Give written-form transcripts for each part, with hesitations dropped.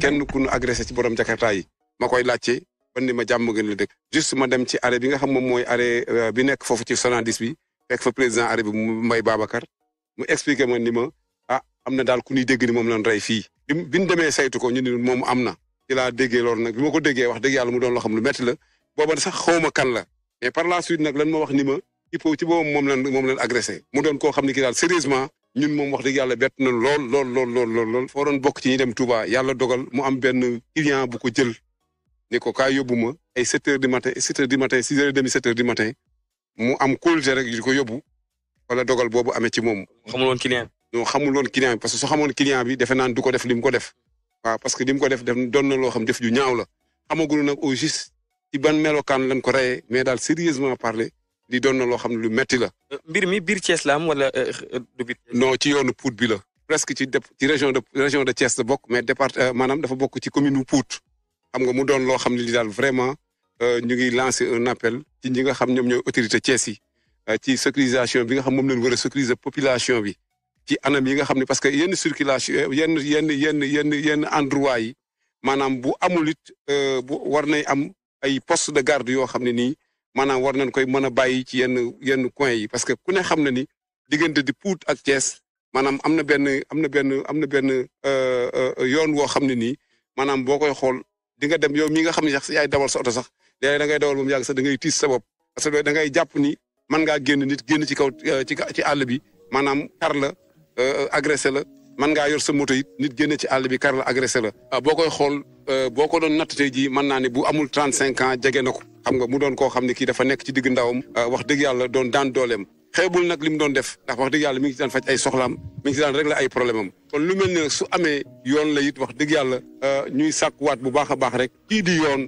kenn ku nu agressé ci borom jakarta yi ma koy laajte ban ni ma jàmm gën la dëkk juste ma dem ci arrêt bi nga xam moom mooy arrêt bi nekk foofu ci 70 bi fekk fa président arrêt bi mu Mbaye Babacar mu expliqué ma ni ma am na daal ku ñuy dégg ni moom lañ rey fii bi ñu demee saytu ko ñu ni moom am na ci laa déggee loolu nag bi ma ko déggee wax dëgg yàlla mu doon loo xam lu métti la booba sax xawma kan la mais par la suite nag lan ma wax ni ma Hippo ci boobu moom lañ agressé mu doon koo xam ne kii daal sérieusement ñun moom wax dëgg yàlla bett na lool foo doon bokk ci ñi dem Touba yàlla dogal mu am benn client bu ko jël ni ko kaa yóbbu ma ay 7 heures du matin 6 heures et demi 7 heures du matin mu am kóolute rek di ko yóbbu wala dogal boobu amee ci moom. xamul woon client. non xamul woon client bi parce que su xamoon client bi defe naan du ko def li mu ko def waaw parce que li mu ko def doon na loo xam def ju ñaaw la xamagul nag au juste ci ban melokaan lañ ko reyee mais daal sérieusement parler di doon na loo xam ne lu metti la. mbir mi biir Thiès la am wala du biir. non ci yoonu Pout bi la. presque ci région de Thiès la bokk mais maanaam dafa bokk ci commune bu Pout. xam nga mu doon loo xam ne li daal vraiment ñu ngi lancer un appel ci ñi nga xam ñoom ñooy autorité Thiès yi ci sécurisation bi nga xam moom lañ war a sécuriser population bi ci anam yi nga xam ne parce que yenn circulation yenn endroit yi maanaam bu amul it bu war nay am ay poste de garde yoo xam ne nii maanaam war nañ koy mën a bàyyi ci yenn coin yi parce que ku ne xam na ni diggante di Pout ak Thiès maanaam am na benn yoon woo xam ne nii maanaam boo koy xool di nga dem yow mi nga xam ne sax yaay dawal sa oto sax léegi da ngay dawal moom yàgg sax da ngay tiis sa bopp parce que da ngay jàpp ni mën ngaa génn ci kaw ci àll bi maanaam kar la agressé la mën ngaa yor sa moto it nit génne ci àll bi kar la agressé la. boo koy xool boo ko doon natt tey jii mën naa ne bu amul 35 ans jege na ko xam nga mu doon koo xam ne kii dafa nekk ci digg ndawam. wax dëgg yàlla doon daan dooleem xeebul nag li mu doon def ndax wax dëgg yàlla mi ngi ci daan faj ay soxlaam mi ngi ci daan régler ay problème am kon lu mel ne su amee yoon la it wax dëgg yàlla ñuy sàkkuwaat bu baax a baax rek kii di yoon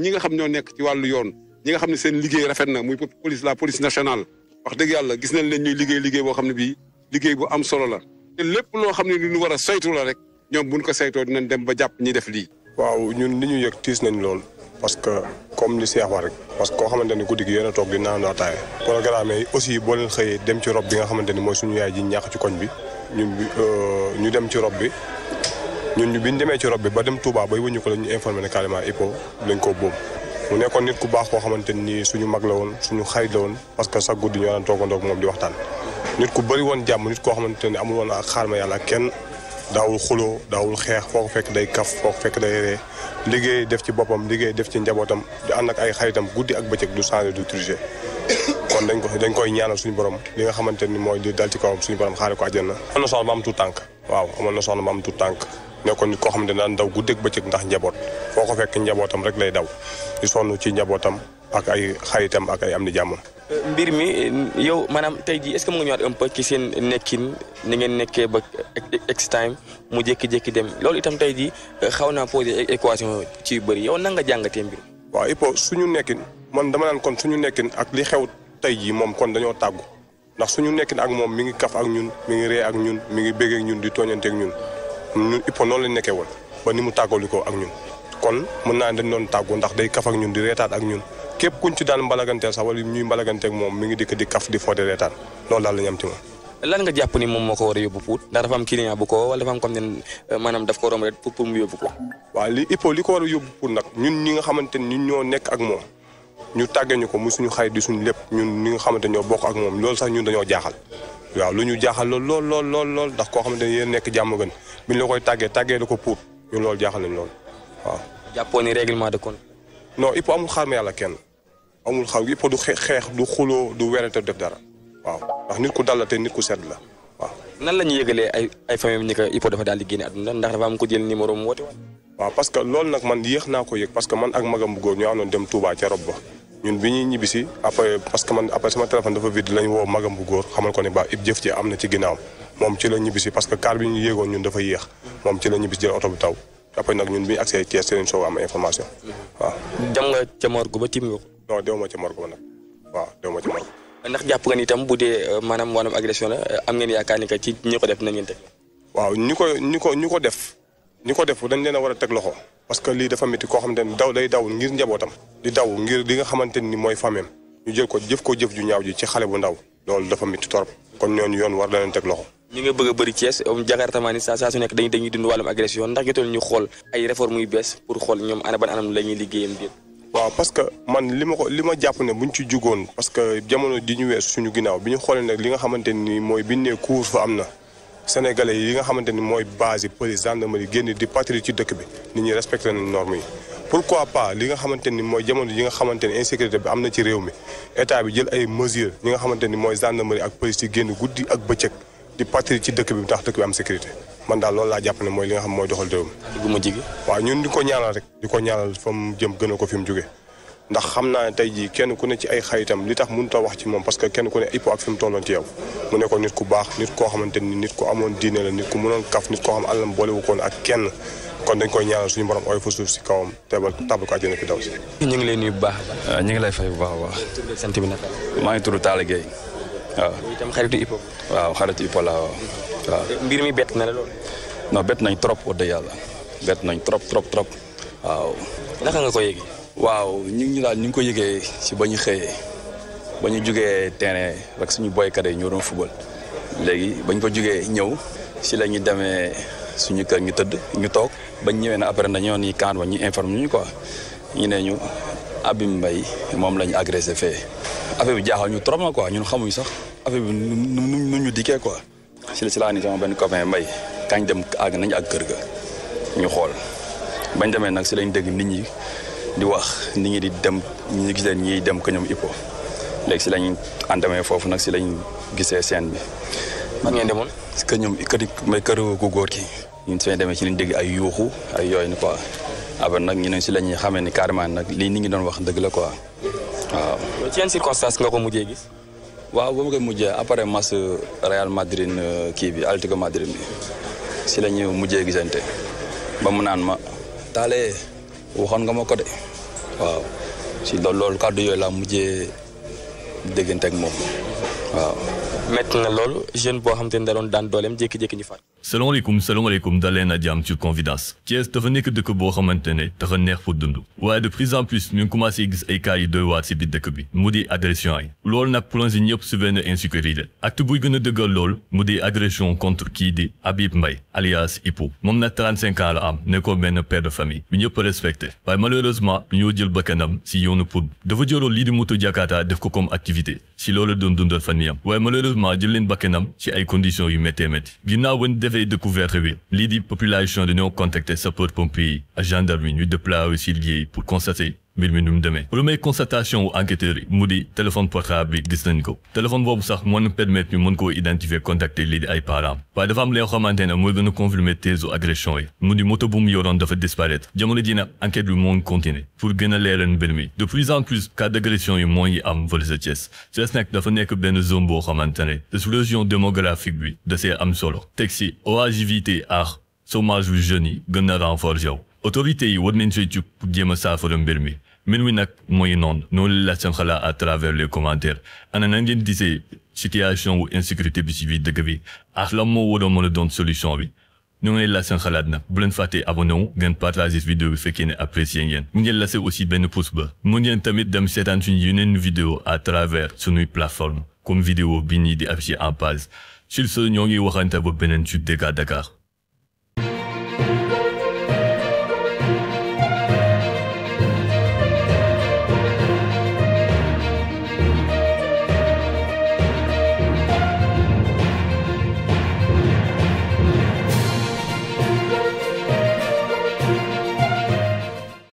ñi nga xam ñoo nekk ci wàllu yoon ñi nga xam ne seen liggéey rafet na muy la police nationale wax dëgg yàlla gis nañ leen ñuy liggéey boo xam ne bii liggéey bu am solo la te lépp loo xam ne lu ñu war a saytu la rek ñoom buñ ko saytoo dinañ dem ba jàpp ñi def lii. waaw ñun li ñu yëg tiis nañ lool parce que comme li Cheikh wax rek parce que koo xamante ni guddi gi yéen a toog di naan ataaya programme yi aussi boo leen xëyee dem ci rob bi nga xamante ni mooy suñu yaay ji ñàkk ci koñ bi ñu dem ci rob bi ñun biñ demee ci rob bi ba dem Touba bay wëñu ko la ñu informé ne carrément Hippo lañ ko boom mu nekkoon nit ku baax koo xamante ni suñu mag la woon suñu xarit la woon parce que sax guddi ñoo daan toogandoog moom di waxtaan nit ku bëri woon jàmm nit koo xamante ni amul woon ak xaar ma yàlla kenn daawul xuloo daawul xeex foo ko fekk day kaf foo ko fekk day ree liggéey def ci boppam liggéey def ci njabootam di ànd ak ay xaritam guddi ak bëccëg du changé du tricher kon dañ koy ñaanal suñu borom li nga xamante ni mooy di dal ci kawam suñu borom xaare ko àjjana. amoon na soxna ba am tuut tànk waaw amoon na soxna ba am tuut tànk nekkoon nit koo xamante ne daan daw guddi ak bëccëg ndax njaboot foo ko fekk njabootam rek lay daw di sonn ci njabootam ak ay xaritam ak ay am di jàmmam. mbir mi yow maanaam tey jii est-ce que mu nga ñëwaat un peu ci seen nekkin ni ngeen nekkee ba ex time mu jékki-jékki dem loolu itam tey jii xaw naa posé équation ci yu bëri yow nan nga jàngatee mbir. waaw Hippo suñu nekkin man dama naan kon suñu nekkin ak li xew tey jii moom kon dañoo tàggu ndax suñu nekkin ak moom mi ngi kaf ak ñun mi ngi ree ak ñun mi ngi bégee ak ñun di tooñante ak ñun Hippo noonu lañ nekkee woon ba ni mu tàggooli ko ak ñun kon mën naa dañ doon tàggu ndax day kaf ak ñun di reetaat ak ñun képp kuñ ci daan mbalaganteel sax wala ñuy mbalaganteeg moom mi ngi dikk di kaf di foo di reetaan loolu daal la ñu am ci moom. lan nga jàpp ni moom moo ko war a yóbbu Pout ndax dafa am client bu ko wala dafa am comme ne maanaam daf ko romb rek pour mu yóbbu ko. waaw li Hippo li ko war a yóbbu Pout nag ñun ñi nga xamante ni ñun ñoo nekk ak moom ñu tàggee ñu ko muy suñu xarit di suñu lépp ñun ñi nga xamante ñoo bokk ak moom loolu sax ñun dañoo jaaxal waaw lu ñu jaaxal lool ndax koo xamante ni yéen nekk jàmm gën biñ la koy tàggee la ko Pout ñun loolu jaaxal nañ lool waaw. jàppoo ni règlement de compte. non Hippo amul xaar ma yàlla kenn amul xaw Hippo du xeex du xuloo du werante def dara waaw ndax nit ku dal la te nit ku sedd la waaw. nan la ñuy yëgalee ay famille ni que Hippo dafa daal di génne àdduna ndax dafa am ko jël numéro mu woote woon. waaw parce que loolu nag man yéex naa ko yëg parce que man ak magam bu góor ñoo àndoon dem Touba ca rob ba ñun bi ñuy ñibbisi après parce que man après sama téléphone dafa vide lañ woo magam bu góor xamal ko ne ba jëf ci am na ci ginnaawam moom ci la ñibbisi parce que car bi ñu yéegoon ñun dafa yéex moom ci la ñibbisi jël oto bi taw après nag ñun bi ñu accès Thiès seen soo am information waaw. dem nga ca morgue ba tim nga ko. non dew ma ca morgue ba nag waaw dew ma ca morgue. ndax jàpp nga ni itam bu dee maanaam wàllum agression la am ngeen yaakaar ni que ci ñi ko def nañ ngeen teg. waaw ñi ko def dañ leen a war a teg loxo parce que lii dafa métti koo xamante ni day daw ngir njabootam di daw ngir li nga xamante ni mooy famem ñu jël ko jëf ju ñaaw ji ci xale bu ndaw loolu dafa métti torop kon ñooñu yoon war na leen teg loxo ñi nga bëgg a bëri Thiès jakartamaan ni saa su nekk dañuy dund wàllum agression ndax jotoon ñu xool ay réformes yu bees pour xool ñoom ana ban anam la ñuy liggéeyam déet. waaw parce que man li ma jàpp ne buñ ci jugoon parce que jamono di ñu weesu suñu ginnaaw bi ñu xoolee nag li nga xamante ni mooy biñ ne couvre-feu am na sénégalais yi nga xamante ni mooy base yi police gendarmerie génn di patrouille ci dëkk bi nit ñi respecté nañ normes yi. pourquoi pas li nga xamante ni mooy jamono yi nga xamante ni insécurité bi am na ci réew mi état bi jël ay mesures ñi nga xamante ni mooy gendarmerie ak police yi génn guddi ak bëccëg di patrouille ci dëkk bi tax dëkk bi am sécurité man daal loolu laa jàpp ne mooy li nga xam mooy doxal réew mi. dugg ma jigi waaw ñun di ko ñaanal rek di ko ñaanal fa mu jëm gën a ko fi mu jógee ndax xam naa ne tey jii kenn ku ne ci ay xaritam li tax mënut a wax ci moom parce que kenn ku ne Hippo ak fi mu tolloon ci yow mu nekkoon nit ku baax nit koo xamante ni nit ku amoon diine la nit ku mënoon kaf nit koo xam àllam boolewu koon ak kenn kon dañ koy ñaanal suñu borom ooy fa suuf si kawam teebal tabal ko àjjana fi daw si. ñu ngi lay nuyu bu baax a baax. ñu ngi lay fay bu baax a baax. tur sant bi naka la. maa ngi tudd Talla Gueye waaw. itam xaritu Hippo. waaw xaritu Hippo la waaw. mbir mi bett na la lool. non bett nañ trop wax dëgg yàlla bett nañ trop waaw. naka nga ko yëgee. waaw ñu ngi ko yëgee si ba ñu xëyee ba ñu jugee terrain rek suñu boykat yi ñoo doon football léegi ba ñu ko jugee ñëw si la ñu demee suñu kër ñu tëdd ñu toog bañ ñëwee na après dañoo ni camp ba ñu informe ñu quoi ñu ne ñu Habib Mbaye moom la ñu agressé fee affaire bi jaaxal ñu trop na quoi ñun xamuñ sax affaire bi nu ñu dikkee quoi si laa ni sama benn copain Mbaye kañ dem nañu ak kër ga ñu xool bañ demee nag si lañ dégg nit ñi di wax nit ñi di dem ñu gis leen ñiy dem ko ñoom Hippo léegi si lañ entamé foofu nag si lañ gisee scène bi. man ngeen demoon. parce que ñoom kër ku góor ki ñun su ñu demee ci lañ dégg ay yuuxu ay yooyu ni quoi après nag ñu ne si la ñuy xamee ni carrément nag lii nit ñi doon wax dëgg la quoi waaw. ci yan circonstance nga ko mujjee gis. waaw ba ma koy mujjee après match Real Madrid kii bi Atlético Madrid bi si la ñu mujjee gisante ba mu naan ma Talla waxoon nga ma ko de waaw si loolu kàddu yooyu laa mujjee déggante ak moom waaw. métti na loolu jeune boo xam te ne da doon daan dooleem jékki-jékki ñu faat. salaamaaleykum daleen a jàmm ci Confidence. Thiès dafa nekk dëkk boo xamante ne dafa neex pour dund. waaye de plus en plus ñu ngi commencé gis ay cas yi doy waar si biir dëkk bi. mu di agression yi. loolu nag plongé ñëpp si benn insécurité. acte buy gën a dëggal loolu mu di agression contre kii di Habib Mbaye alias Hippo. moom nag 35 ans la am nekkoo benn père de famille. bi ñëpp respecté. waaye malheureusement ñoo jël bakkanam si yoonu pour. dafa jëloon lii di moto Jakarta def ko comme activité. si loolu doon dundal fan yam. waaye malheureusement jël leen bakkanam ci ay conditions yu méttee métti. ginnaaw ba ñu defee découverte bi lii di population dañoo contacter sapeurs-pompiers yi ak gendarmerie ñu déployer si liggéey pour constater mbir mi nu mu demee. première constatation wu enquêteurs yi mu di téléphone portable bi gis nañ ko. téléphone boobu sax mën na permettre ñu mën koo identifier contacter lii di ay parents. waaye dafa am lee xamante ne mooy gën a confirmer thèse agression yi. mu di moto bu mu yoroon dafa disparaître. jamono ji nag enquête bi moo ngi continuer pour gën a leeral mbir mi. de plus en plus cas d'agression yi moo ngi am fële sa Thiès. Thiès nag dafa nekk benn zone boo xamante ne explosion démographique bi da see am solo. teg si oisiveté ak chômage yu jeunes yi gën a renforcer wu. autorités yi war nañ see jug pour jéem a saafara mbir mi nag mooy noonu la seen xalaat à travers les commentaires ana na ngeen gisee situation wu insécurité bi ci biir dëkk bi ak lan moo waroon mën a doon solution bi ñu ngi la seen xalaat nag bu leen fàttee abonné wu ngeen partager vidéo bi fekkee ne apprécié ngeen mu ngeen lase aussi benn pouce ba mu ngeen tamit dem seetaan suñu yeneen vidéo à travers suñuy plateforme comme vidéo bi nii di affiché en page sur ce ñoo ngi waxante ba beneen ci Dakar